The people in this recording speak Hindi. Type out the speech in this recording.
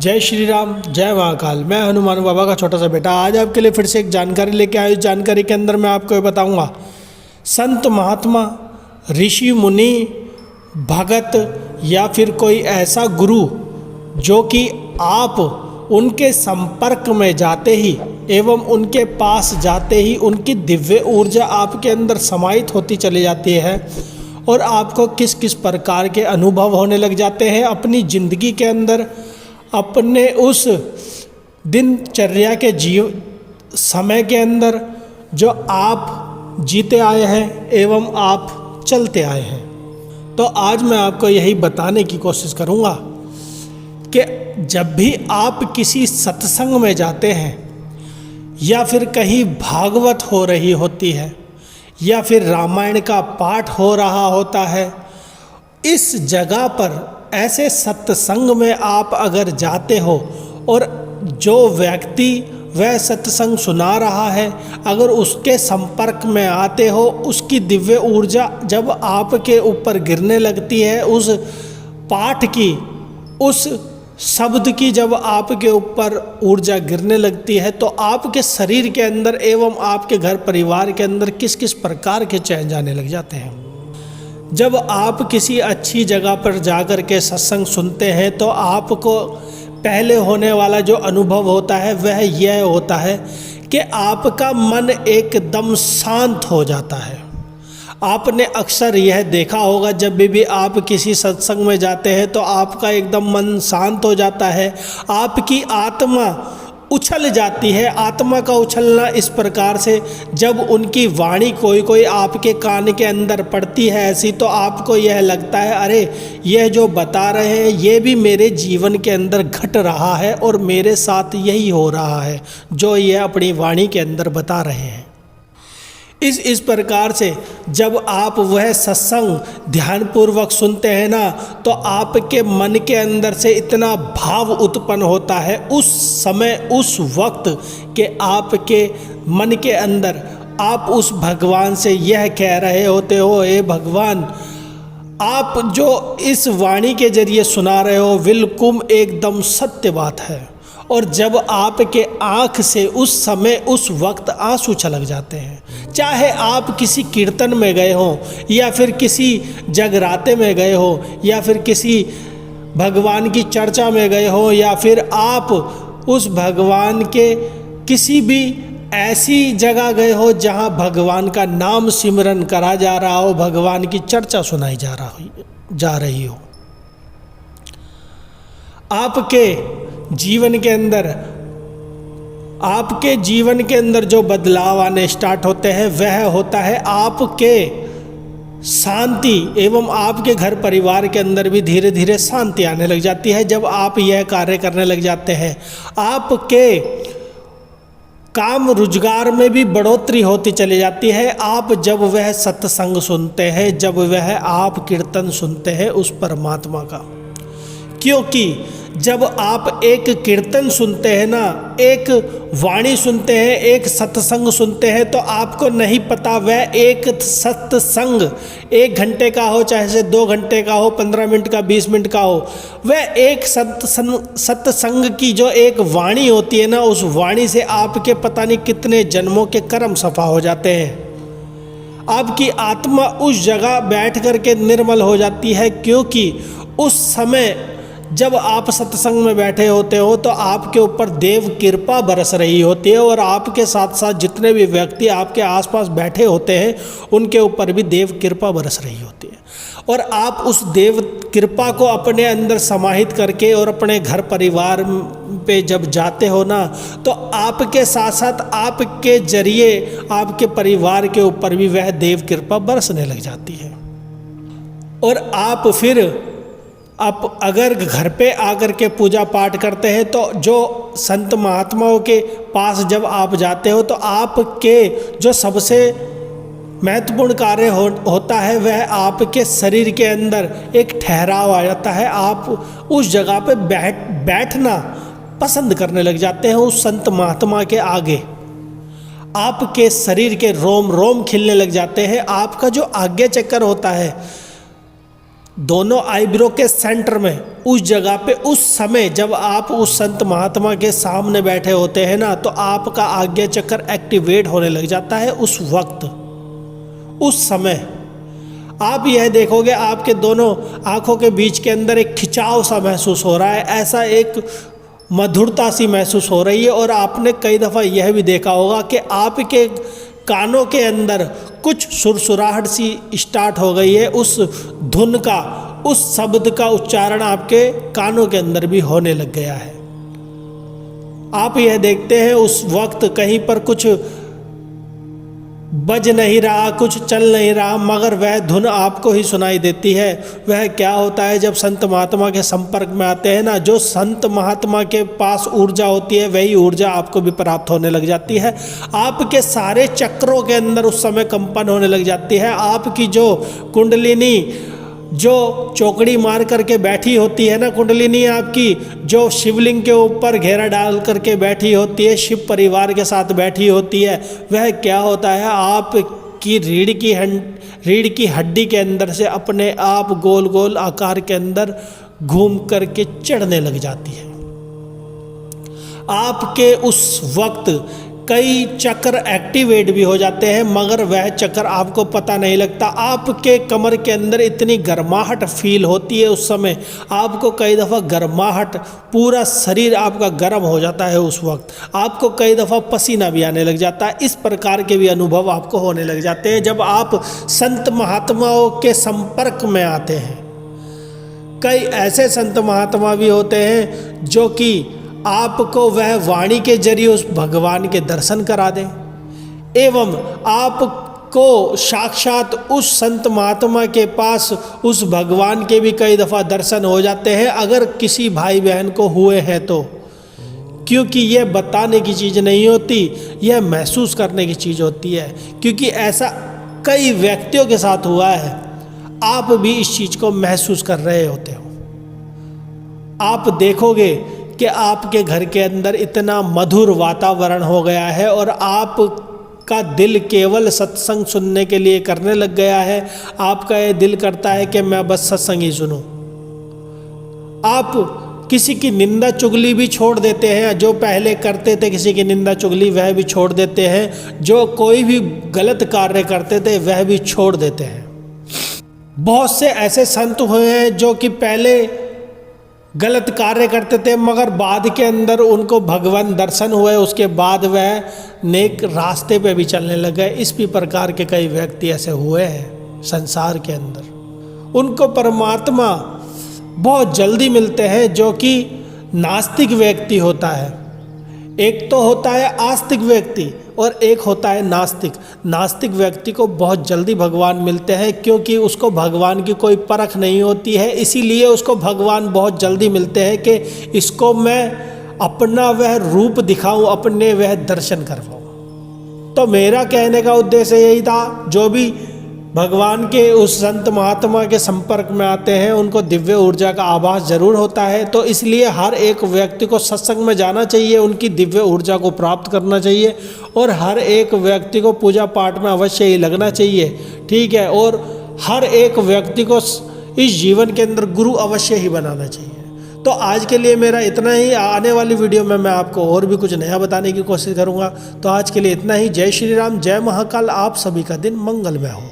जय श्री राम, जय महाकाल। मैं हनुमान बाबा का छोटा सा बेटा आज आपके लिए फिर से एक जानकारी लेके आया। इस जानकारी के अंदर मैं आपको ये बताऊंगा, संत महात्मा, ऋषि मुनि, भगत या फिर कोई ऐसा गुरु जो कि आप उनके संपर्क में जाते ही एवं उनके पास जाते ही उनकी दिव्य ऊर्जा आपके अंदर समाहित होती चली जाती है और आपको किस किस प्रकार के अनुभव होने लग जाते हैं अपनी ज़िंदगी के अंदर, अपने उस दिनचर्या के समय के अंदर जो आप जीते आए हैं एवं आप चलते आए हैं। तो आज मैं आपको यही बताने की कोशिश करूँगा कि जब भी आप किसी सत्संग में जाते हैं या फिर कहीं भागवत हो रही होती है या फिर रामायण का पाठ हो रहा होता है, इस जगह पर ऐसे सत्संग में आप अगर जाते हो और जो व्यक्ति वह सत्संग सुना रहा है अगर उसके संपर्क में आते हो, उसकी दिव्य ऊर्जा जब आपके ऊपर गिरने लगती है, उस पाठ की, उस शब्द की जब आपके ऊपर ऊर्जा गिरने लगती है तो आपके शरीर के अंदर एवं आपके घर परिवार के अंदर किस किस प्रकार के चेंज आने लग जाते हैं। जब आप किसी अच्छी जगह पर जाकर के सत्संग सुनते हैं तो आपको पहले होने वाला जो अनुभव होता है वह यह होता है कि आपका मन एकदम शांत हो जाता है। आपने अक्सर यह देखा होगा, जब भी आप किसी सत्संग में जाते हैं तो आपका एकदम मन शांत हो जाता है, आपकी आत्मा उछल जाती है। आत्मा का उछलना इस प्रकार से, जब उनकी वाणी कोई आपके कान के अंदर पड़ती है ऐसी, तो आपको यह लगता है अरे यह जो बता रहे हैं ये भी मेरे जीवन के अंदर घट रहा है और मेरे साथ यही हो रहा है जो ये अपनी वाणी के अंदर बता रहे हैं। इस प्रकार से जब आप वह सत्संग ध्यानपूर्वक सुनते हैं ना, तो आपके मन के अंदर से इतना भाव उत्पन्न होता है उस समय, उस वक्त के आपके मन के अंदर आप उस भगवान से यह कह रहे होते हो, हे भगवान, आप जो इस वाणी के जरिए सुना रहे हो बिल्कुल एकदम सत्य बात है। और जब आपके आँख से उस समय, उस वक्त आंसू छलक जाते हैं, चाहे आप किसी कीर्तन में गए हो या फिर किसी जगराते में गए हो या फिर किसी भगवान की चर्चा में गए हो या फिर आप उस भगवान के किसी भी ऐसी जगह गए हो जहां भगवान का नाम सिमरन करा जा रहा हो, भगवान की चर्चा सुनाई जा रही हो, आपके जीवन के अंदर जो बदलाव आने स्टार्ट होते हैं वह होता है आपके शांति एवं आपके घर परिवार के अंदर भी धीरे धीरे शांति आने लग जाती है। जब आप यह कार्य करने लग जाते हैं, आपके काम रोजगार में भी बढ़ोतरी होती चली जाती है। आप जब वह सत्संग सुनते हैं, जब वह आप कीर्तन सुनते हैं उस परमात्मा का, क्योंकि जब आप एक कीर्तन सुनते हैं ना, एक वाणी सुनते हैं, एक सत्संग सुनते हैं, तो आपको नहीं पता वह एक सत्संग 1 घंटे का हो, चाहे से 2 घंटे का हो, 15 मिनट का, 20 मिनट का हो, वह एक सत्संग की जो एक वाणी होती है ना, उस वाणी से आपके पता नहीं कितने जन्मों के कर्म सफा हो जाते हैं। आपकी आत्मा उस जगह बैठ कर के निर्मल हो जाती है, क्योंकि उस समय जब आप सत्संग में बैठे होते हो तो आपके ऊपर देव कृपा बरस रही होती है और आपके साथ साथ जितने भी व्यक्ति आपके आसपास बैठे होते हैं उनके ऊपर भी देव कृपा बरस रही होती है। और आप उस देव कृपा को अपने अंदर समाहित करके और अपने घर परिवार पे जब जाते हो ना, तो आपके साथ साथ आपके जरिए आपके परिवार के ऊपर भी वह देव कृपा बरसने लग जाती है। और आप फिर आप अगर घर पे आकर के पूजा पाठ करते हैं तो जो संत महात्माओं के पास जब आप जाते हो तो आपके जो सबसे महत्वपूर्ण कार्य होता है वह आपके शरीर के अंदर एक ठहराव आ जाता है। आप उस जगह पे बैठना पसंद करने लग जाते हैं उस संत महात्मा के आगे। आपके शरीर के रोम रोम खिलने लग जाते हैं। आपका जो आज्ञा चक्र होता है, दोनों आईब्रो के सेंटर में, उस जगह पे उस समय जब आप उस संत महात्मा के सामने बैठे होते हैं ना, तो आपका आज्ञा चक्र एक्टिवेट होने लग जाता है उस वक्त, उस समय। आप यह देखोगे आपके दोनों आंखों के बीच के अंदर एक खिंचाव सा महसूस हो रहा है, ऐसा एक मधुरता सी महसूस हो रही है। और आपने कई दफ़ा यह भी देखा होगा कि आपके कानों के अंदर कुछ सुरसुराहट सी स्टार्ट हो गई है, उस धुन का, उस शब्द का उच्चारण आपके कानों के अंदर भी होने लग गया है। आप यह देखते हैं उस वक्त कहीं पर कुछ बज नहीं रहा, कुछ चल नहीं रहा, मगर वह धुन आपको ही सुनाई देती है। वह क्या होता है जब संत महात्मा के संपर्क में आते हैं ना, जो संत महात्मा के पास ऊर्जा होती है वही ऊर्जा आपको भी प्राप्त होने लग जाती है। आपके सारे चक्रों के अंदर उस समय कंपन होने लग जाती है। आपकी जो कुंडलिनी जो चौकड़ी मार करके बैठी होती है ना, कुंडलिनी आपकी जो शिवलिंग के ऊपर घेरा डाल करके बैठी होती है, शिव परिवार के साथ बैठी होती है, वह क्या होता है आपकी रीढ़ की हड्डी के अंदर से अपने आप गोल गोल आकार के अंदर घूम करके चढ़ने लग जाती है। आपके उस वक्त कई चक्र एक्टिवेट भी हो जाते हैं, मगर वह चक्र आपको पता नहीं लगता। आपके कमर के अंदर इतनी गर्माहट फील होती है उस समय, आपको कई दफ़ा गर्माहट, पूरा शरीर आपका गर्म हो जाता है उस वक्त, आपको कई दफ़ा पसीना भी आने लग जाता है। इस प्रकार के भी अनुभव आपको होने लग जाते हैं जब आप संत महात्माओं के संपर्क में आते हैं। कई ऐसे संत महात्मा भी होते हैं जो कि आपको वह वाणी के जरिए उस भगवान के दर्शन करा दें, एवं आपको साक्षात उस संत महात्मा के पास उस भगवान के भी कई दफ़ा दर्शन हो जाते हैं, अगर किसी भाई बहन को हुए हैं तो। क्योंकि यह बताने की चीज़ नहीं होती, यह महसूस करने की चीज़ होती है, क्योंकि ऐसा कई व्यक्तियों के साथ हुआ है। आप भी इस चीज़ को महसूस कर रहे होते हो। आप देखोगे कि आपके घर के अंदर इतना मधुर वातावरण हो गया है और आपका दिल केवल सत्संग सुनने के लिए करने लग गया है। आपका ये दिल करता है कि मैं बस सत्संग ही सुनूं। आप किसी की निंदा चुगली भी छोड़ देते हैं, जो पहले करते थे किसी की निंदा चुगली वह भी छोड़ देते हैं, जो कोई भी गलत कार्य करते थे वह भी छोड़ देते हैं। बहुत से ऐसे संत हुए हैं जो कि पहले गलत कार्य करते थे, मगर बाद के अंदर उनको भगवान दर्शन हुए, उसके बाद वह नेक रास्ते पे भी चलने लगे। इस भी प्रकार के कई व्यक्ति ऐसे हुए हैं संसार के अंदर। उनको परमात्मा बहुत जल्दी मिलते हैं, जो कि नास्तिक व्यक्ति होता है। एक तो होता है आस्तिक व्यक्ति और एक होता है नास्तिक। नास्तिक व्यक्ति को बहुत जल्दी भगवान मिलते हैं, क्योंकि उसको भगवान की कोई परख नहीं होती है, इसीलिए उसको भगवान बहुत जल्दी मिलते हैं कि इसको मैं अपना वह रूप दिखाऊं, अपने वह दर्शन करवाऊं। तो मेरा कहने का उद्देश्य यही था, जो भी भगवान के उस संत महात्मा के संपर्क में आते हैं उनको दिव्य ऊर्जा का आभास जरूर होता है। तो इसलिए हर एक व्यक्ति को सत्संग में जाना चाहिए, उनकी दिव्य ऊर्जा को प्राप्त करना चाहिए, और हर एक व्यक्ति को पूजा पाठ में अवश्य ही लगना चाहिए, ठीक है। और हर एक व्यक्ति को इस जीवन के अंदर गुरु अवश्य ही बनाना चाहिए। तो आज के लिए मेरा इतना ही। आने वाली वीडियो में मैं आपको और भी कुछ नया बताने की कोशिश करूँगा। तो आज के लिए इतना ही। जय श्री राम, जय महाकाल। आप सभी का दिन मंगलमय हो।